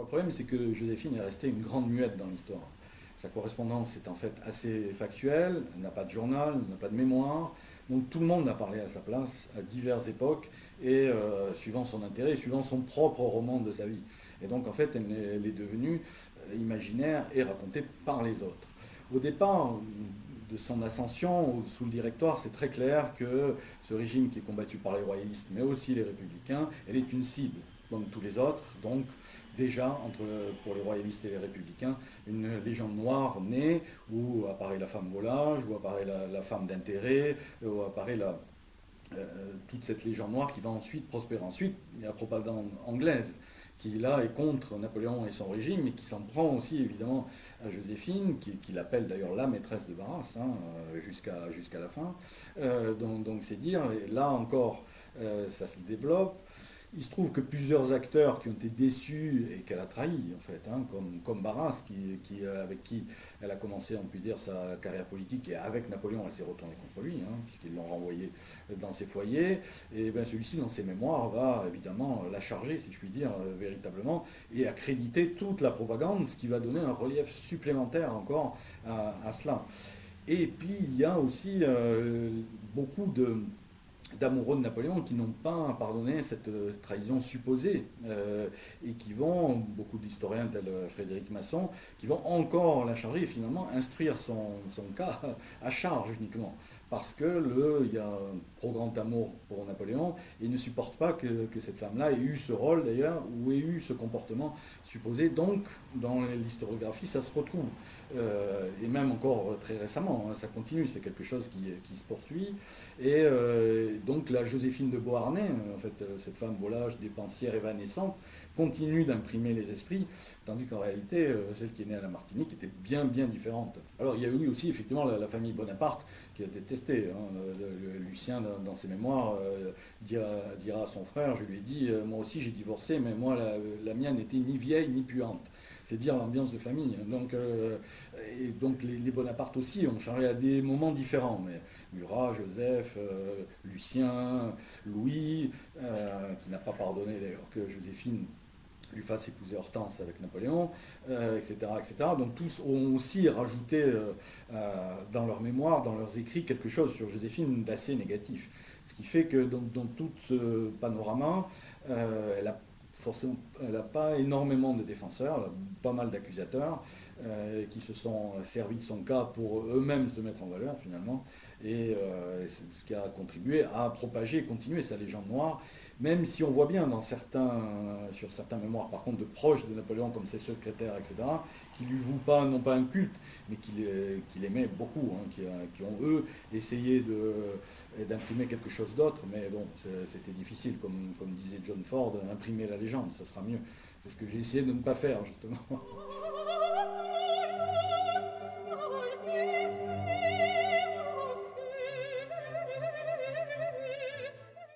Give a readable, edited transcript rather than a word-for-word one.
le problème, c'est que Joséphine est restée une grande muette dans l'histoire. Sa correspondance est en fait assez factuelle, elle n'a pas de journal, elle n'a pas de mémoire, donc tout le monde a parlé à sa place à diverses époques et suivant son intérêt, suivant son propre roman de sa vie. Et donc en fait, elle est devenue imaginaire et racontée par les autres. Au départ de son ascension sous le Directoire, c'est très clair que ce régime qui est combattu par les royalistes, mais aussi les républicains, elle est une cible, comme tous les autres. Donc déjà, pour les royalistes et les républicains, une légende noire naît, où apparaît la femme volage, où apparaît la femme d'intérêt, où apparaît toute cette légende noire qui va ensuite prospérer. Ensuite, il y a la propagande anglaise qui là est contre Napoléon et son régime, mais qui s'en prend aussi évidemment à Joséphine, qui l'appelle d'ailleurs la maîtresse de Barras, hein, jusqu'à la fin. Donc c'est dire, et là encore ça se développe. Il se trouve que plusieurs acteurs qui ont été déçus et qu'elle a trahis, en fait, hein, comme Barras, avec qui elle a commencé, on peut dire, sa carrière politique, et avec Napoléon, elle s'est retournée contre lui, hein, puisqu'ils l'ont renvoyé dans ses foyers. Et bien celui-ci, dans ses mémoires, va évidemment la charger, si je puis dire, véritablement, et accréditer toute la propagande, ce qui va donner un relief supplémentaire encore à cela. Et puis, il y a aussi beaucoup d'amoureux de Napoléon qui n'ont pas pardonné cette trahison supposée et qui vont, beaucoup d'historiens tels Frédéric Masson, qui vont encore la charger et finalement instruire son cas à charge uniquement. Parce qu'il y a un trop grand amour pour Napoléon et il ne supporte pas que cette femme-là ait eu ce rôle d'ailleurs ou ait eu ce comportement supposé. Donc, dans l'historiographie, ça se retrouve. Et même encore très récemment, hein, ça continue, c'est quelque chose qui se poursuit. Et donc la Joséphine de Beauharnais, en fait, cette femme volage, dépensière, évanescente, continue d'imprimer les esprits, tandis qu'en réalité, celle qui est née à la Martinique était bien, bien différente. Alors il y a eu aussi effectivement la famille Bonaparte qui a détesté. Hein, Lucien, dans ses mémoires, dira à son frère, je lui ai dit, moi aussi j'ai divorcé, mais moi la mienne n'était ni vieille ni puante. C'est dire l'ambiance de famille. Donc les Bonaparte aussi ont changé à des moments différents. Mais Murat, Joseph, Lucien, Louis, qui n'a pas pardonné d'ailleurs que Joséphine lui fasse épouser Hortense avec Napoléon, etc., etc. Donc tous ont aussi rajouté dans leur mémoire, dans leurs écrits, quelque chose sur Joséphine d'assez négatif. Ce qui fait que dans tout ce panorama, elle n'a pas énormément de défenseurs, elle a pas mal d'accusateurs qui se sont servis de son cas pour eux-mêmes se mettre en valeur finalement, et ce qui a contribué à propager et continuer sa légende noire, même si on voit bien sur certains mémoires par contre de proches de Napoléon comme ses secrétaires, etc., qui lui vouent pas, non pas un culte, mais qui l'aimaient beaucoup, hein, qui ont eux essayé d'imprimer quelque chose d'autre, mais bon, c'était difficile, comme disait John Ford, imprimer la légende, ça sera mieux. C'est ce que j'ai essayé de ne pas faire justement.